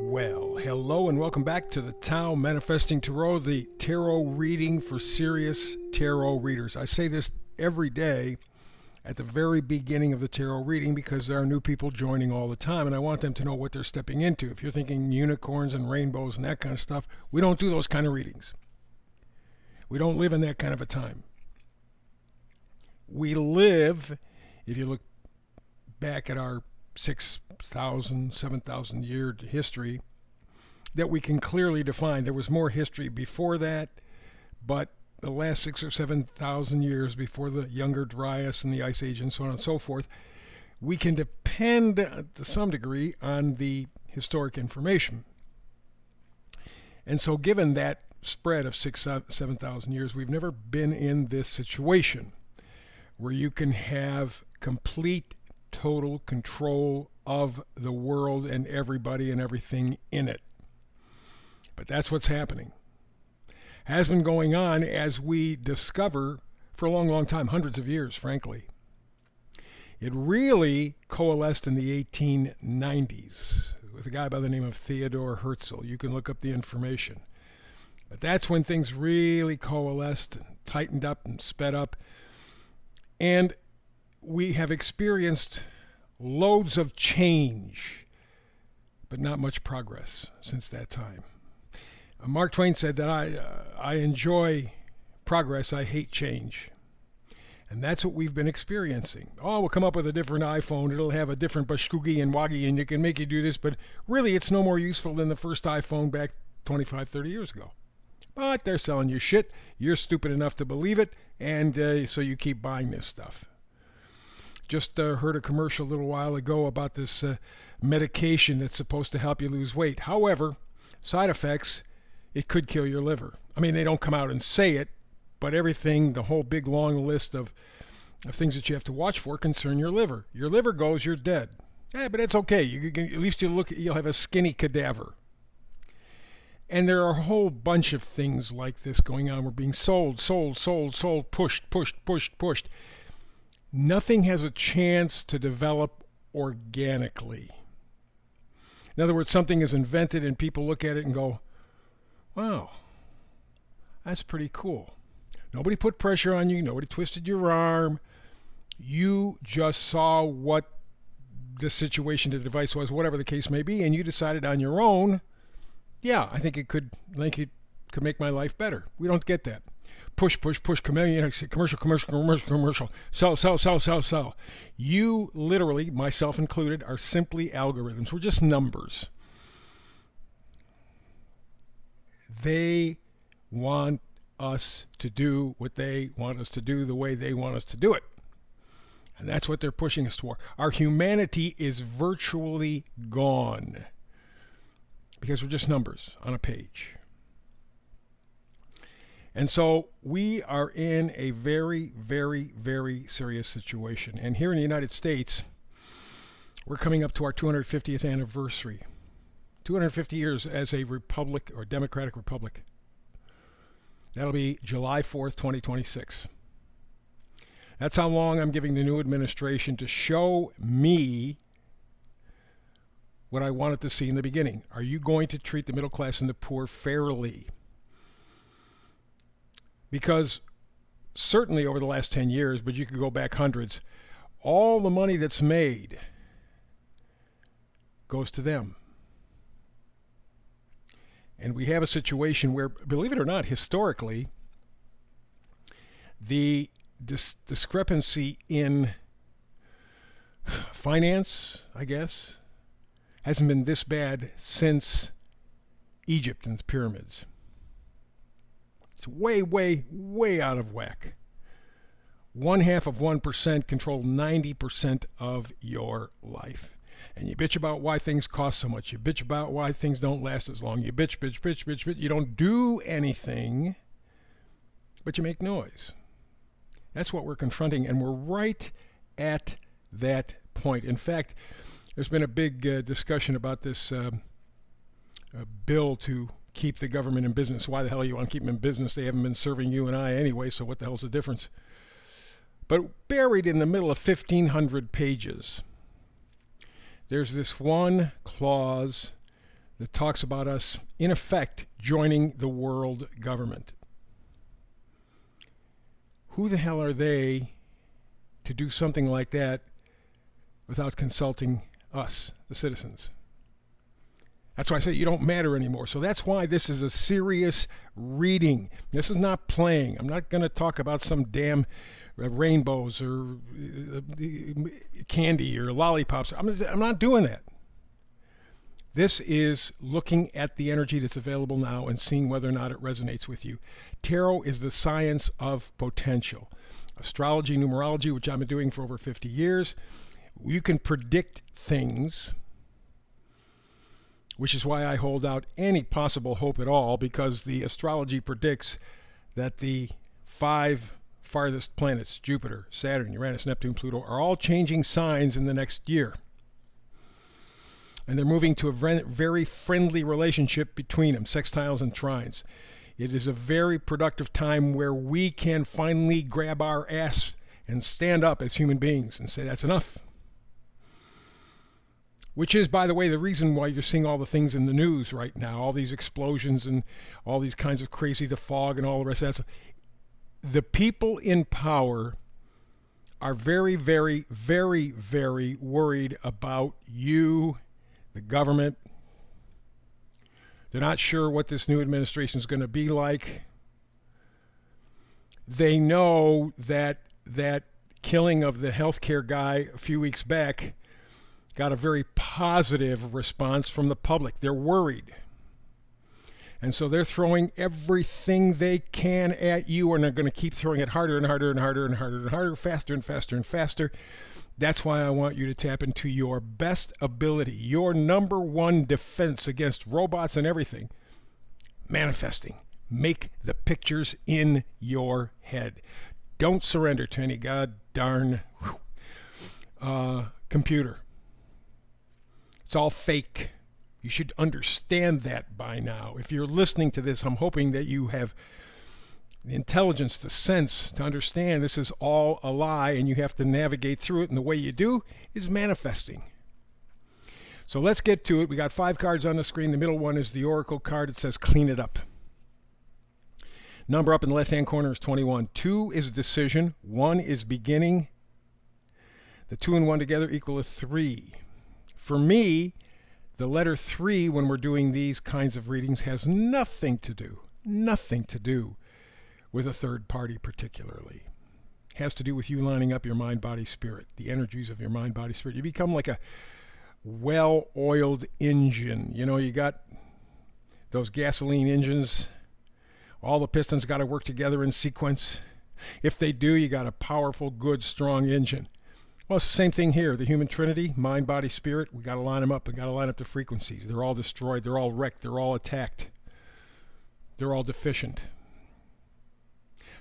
Well, hello and welcome back to the Tao Manifesting Tarot, the tarot reading for serious tarot readers. I say this every day at the very beginning of the tarot reading because there are new people joining all the time and I want them to know what they're stepping into. If you're thinking unicorns and rainbows and that kind of stuff, we don't do those kind of readings. We don't live in that kind of a time. We live, if you look back at our 6,000, 7,000 year history, that we can clearly define. There was more history before that, but the last 6,000 or 7,000 years before the Younger Dryas and the Ice Age and so on and so forth, we can depend to some degree on the historic information. And so given that spread of 6,000, 7,000 years, we've never been in this situation where you can have complete total control of the world and everybody and everything in it. But that's what's happening. Has been going on as we discover for a long, long time, hundreds of years, frankly. It really coalesced in the 1890s with a guy by the name of Theodore Herzl. You can look up the information. But that's when things really coalesced, and tightened up and sped up. And we have experienced loads of change, but not much progress since that time. Mark Twain said that I enjoy progress, I hate change. And that's what we've been experiencing. Oh, we'll come up with a different iPhone. It'll have a different bashkugi and wagi, and it can make you do this. But really, it's no more useful than the first iPhone back 25, 30 years ago. But they're selling you shit. You're stupid enough to believe it, and so you keep buying this stuff. Just heard a commercial a little while ago about this medication that's supposed to help you lose weight. However, side effects, it could kill your liver. I mean, they don't come out and say it, but everything, the whole big long list of things that you have to watch for concern your liver. Your liver goes, you're dead. But it's okay. At least you'll have a skinny cadaver. And there are a whole bunch of things like this going on. We're being sold, pushed. Nothing has a chance to develop organically. In other words, something is invented and people look at it and go, wow, that's pretty cool. Nobody put pressure on you. Nobody twisted your arm. You just saw what the situation, the device was, whatever the case may be, and you decided on your own, yeah, I think it could make my life better. We don't get that. Push, commercial. Sell. You literally, myself included, are simply algorithms. We're just numbers. They want us to do what they want us to do the way they want us to do it. And that's what they're pushing us toward. Our humanity is virtually gone because we're just numbers on a page. And so we are in a very, very, very serious situation. And here in the United States, we're coming up to our 250th anniversary. 250 years as a republic or democratic republic. That'll be July 4th, 2026. That's how long I'm giving the new administration to show me what I wanted to see in the beginning. Are you going to treat the middle class and the poor fairly? Because certainly over the last 10 years, but you could go back hundreds, all the money that's made goes to them. And we have a situation where, believe it or not, historically, the discrepancy in finance, I guess, hasn't been this bad since Egypt and its pyramids. It's way, way, way out of whack. 0.5% control 90% of your life. And you bitch about why things cost so much. You bitch about why things don't last as long. You bitch. You don't do anything, but you make noise. That's what we're confronting, and we're right at that point. In fact, there's been a big discussion about this bill to keep the government in business. Why the hell you want to keep them in business? They haven't been serving you and I anyway, so what the hell's the difference? But buried in the middle of 1,500 pages, there's this one clause that talks about us, in effect, joining the world government. Who the hell are they to do something like that without consulting us, the citizens? That's why I say you don't matter anymore. So that's why this is a serious reading. This is not playing. I'm not going to talk about some damn rainbows or candy or lollipops. I'm not doing that. This is looking at the energy that's available now and seeing whether or not it resonates with you. Tarot is the science of potential. Astrology, numerology, which I've been doing for over 50 years, you can predict things, which is why I hold out any possible hope at all, because the astrology predicts that the 5 farthest planets, Jupiter, Saturn, Uranus, Neptune, Pluto, are all changing signs in the next year. And they're moving to a very friendly relationship between them, sextiles and trines. It is a very productive time where we can finally grab our ass and stand up as human beings and say, that's enough. Which is, by the way, the reason why you're seeing all the things in the news right now, all these explosions and all these kinds of crazy, the fog and all the rest of that stuff. The people in power are very, very, very, very worried about you, the government. They're not sure what this new administration is going to be like. They know that that killing of the healthcare guy a few weeks back got a very positive response from the public. They're worried. And so they're throwing everything they can at you, and they're going to keep throwing it harder and harder and harder and harder and harder, faster and faster and faster. That's why I want you to tap into your best ability, your number one defense against robots and everything, manifesting. Make the pictures in your head. Don't surrender to any god darn computer. It's all fake. You should understand that by now. If you're listening to this, I'm hoping that you have the intelligence, the sense to understand this is all a lie and you have to navigate through it. And the way you do is manifesting. So let's get to it. We got 5 cards on the screen. The middle one is the Oracle card. It says clean it up. Number up in the left-hand corner is 21. 2 is decision. 1 is beginning. The 2 and 1 together equal a 3. For me, the letter 3, when we're doing these kinds of readings, has nothing to do with a third party particularly. It has to do with you lining up your mind, body, spirit, the energies of your mind, body, spirit. You become like a well-oiled engine. You know, you got those gasoline engines. All the pistons got to work together in sequence. If they do, you got a powerful, good, strong engine. Well, it's the same thing here. The human trinity, mind, body, spirit, we got to line them up. We got to line up the frequencies. They're all destroyed. They're all wrecked. They're all attacked. They're all deficient.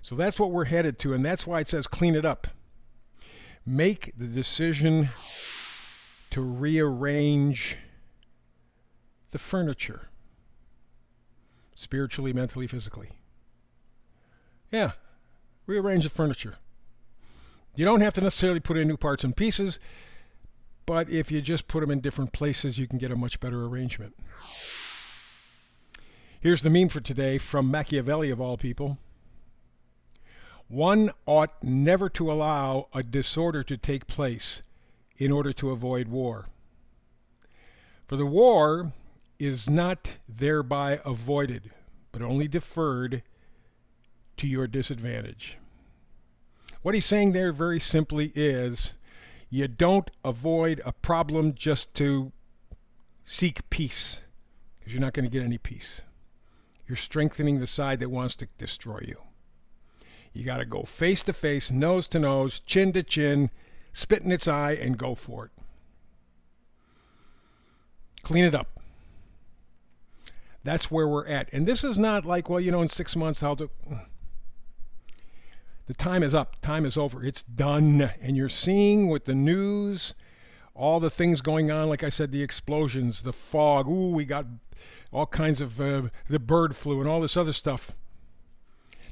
So that's what we're headed to, and that's why it says clean it up. Make the decision to rearrange the furniture. Spiritually, mentally, physically. Yeah, rearrange the furniture. You don't have to necessarily put in new parts and pieces, but if you just put them in different places, you can get a much better arrangement. Here's the meme for today from Machiavelli, of all people. One ought never to allow a disorder to take place in order to avoid war. For the war is not thereby avoided, but only deferred to your disadvantage. What he's saying there very simply is you don't avoid a problem just to seek peace, because you're not going to get any peace. You're strengthening the side that wants to destroy you. You got to go face to face, nose to nose, chin to chin, spit in its eye, and go for it. Clean it up. That's where we're at. And this is not like, well, you know, in 6 months I'll do... The time is up. Time is over. It's done. And you're seeing with the news, all the things going on, like I said, the explosions, the fog. Ooh, we got all kinds of the bird flu and all this other stuff.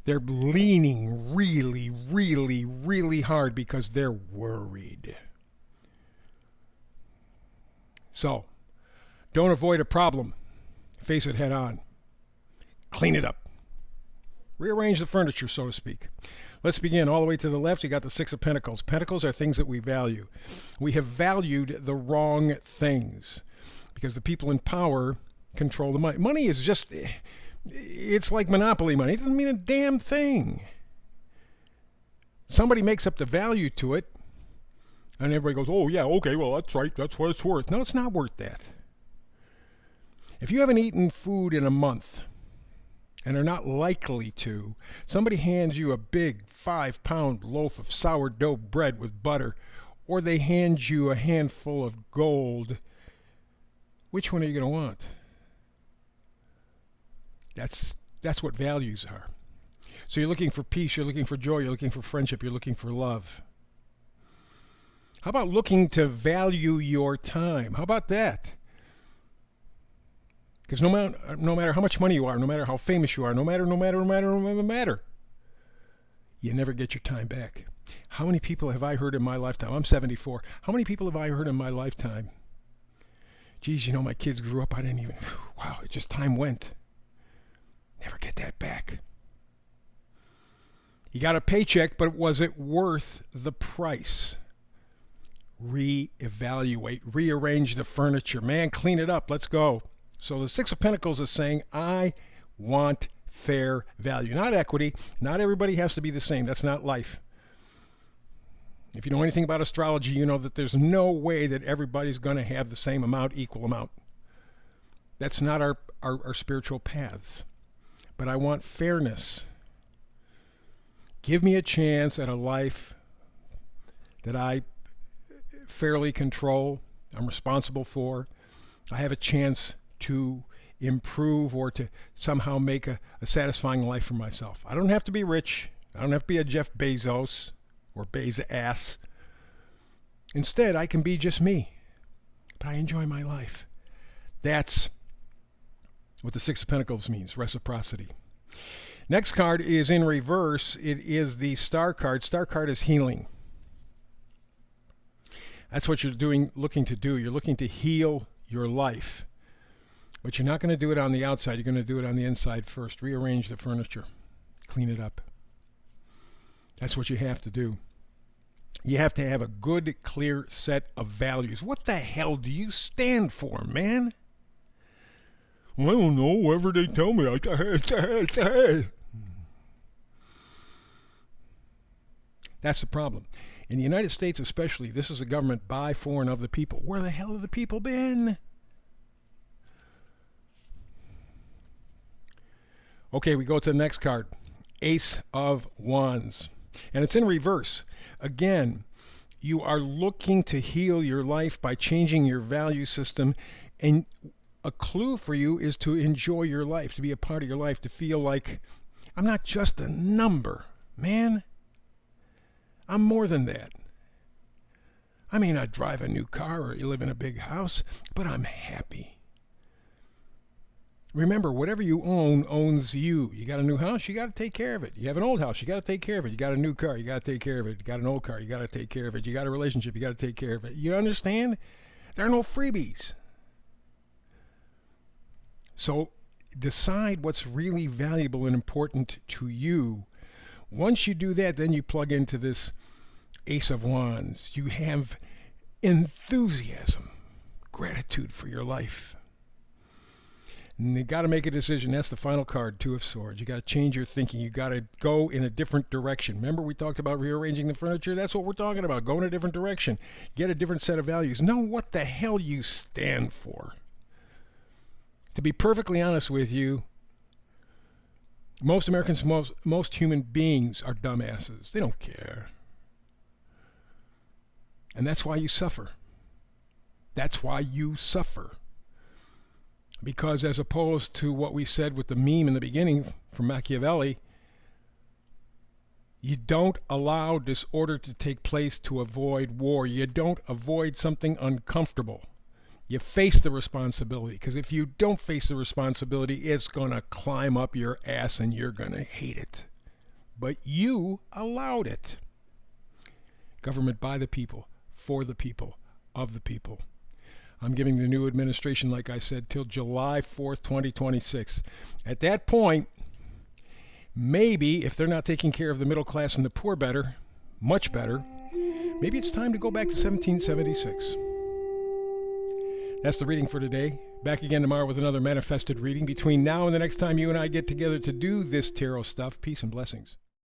They're leaning really, really, really hard because they're worried. So, don't avoid a problem. face it head on. Clean it up. Rearrange the furniture, so to speak. Let's begin. All the way to the left, you got the Six of Pentacles. Pentacles are things that we value. We have valued the wrong things because the people in power control the money. Money is just, it's like monopoly money. It doesn't mean a damn thing. Somebody makes up the value to it, and everybody goes, oh, yeah, okay, well, that's right. That's what it's worth. No, it's not worth that. If you haven't eaten food in a month and are not likely to, somebody hands you a big 5-pound loaf of sourdough bread with butter, or they hand you a handful of gold, which one are you going to want? That's what values are. So you're looking for peace, you're looking for joy, you're looking for friendship, you're looking for love. How about looking to value your time? How about that? Because no matter how much money you are, no matter how famous you are, no matter, you never get your time back. How many people have I heard in my lifetime? I'm 74. How many people have I heard in my lifetime? Geez, my kids grew up, I didn't even, wow, it just time went. Never get that back. You got a paycheck, but was it worth the price? Reevaluate, rearrange the furniture. Man, clean it up. Let's go. So the Six of Pentacles is saying, I want fair value, not equity. Not everybody has to be the same. That's not life. If you know anything about astrology, you know that there's no way that everybody's going to have the same amount, equal amount. That's not our spiritual paths. But I want fairness. Give me a chance at a life that I fairly control, I'm responsible for. I have a chance to improve or to somehow make a satisfying life for myself. I don't have to be rich. I don't have to be a Jeff Bezos or Bezos. Instead, I can be just me. But I enjoy my life. That's what the Six of Pentacles means, reciprocity. Next card is in reverse. It is the Star card. Star card is healing. That's what you're looking to do. You're looking to heal your life. But you're not going to do it on the outside. You're going to do it on the inside first. Rearrange the furniture. Clean it up. That's what you have to do. You have to have a good, clear set of values. What the hell do you stand for, man? I don't know. Whatever they tell me. That's the problem. In the United States especially, this is a government by, for, and of the people. Where the hell have the people been? Okay, we go to the next card. Ace of Wands. And it's in reverse. Again, you are looking to heal your life by changing your value system. And a clue for you is to enjoy your life, to be a part of your life, to feel like, I'm not just a number, man. I'm more than that. I may not drive a new car or live in a big house, but I'm happy. Remember, whatever you own owns you. You got a new house, you got to take care of it. You have an old house, you got to take care of it. You got a new car, you got to take care of it. You got an old car, you got to take care of it. You got a relationship, you got to take care of it. You understand? There are no freebies. So decide what's really valuable and important to you. Once you do that, then you plug into this Ace of Wands. You have enthusiasm, gratitude for your life. And you got to make a decision. That's the final card, Two of Swords. You got to change your thinking. You got to go in a different direction. Remember we talked about rearranging the furniture? That's what we're talking about. Go in a different direction. Get a different set of values. Know what the hell you stand for. To be perfectly honest with you, most Americans, most human beings are dumbasses. They don't care. And that's why you suffer. That's why you suffer. Because as opposed to what we said with the meme in the beginning from Machiavelli, you don't allow disorder to take place to avoid war. You don't avoid something uncomfortable. You face the responsibility, because if you don't face the responsibility, it's going to climb up your ass and you're going to hate it. But you allowed it. Government by the people, for the people, of the people. I'm giving the new administration, like I said, till July 4th, 2026. At that point, maybe if they're not taking care of the middle class and the poor better, much better, maybe it's time to go back to 1776. That's the reading for today. Back again tomorrow with another manifested reading. Between now and the next time you and I get together to do this tarot stuff, peace and blessings.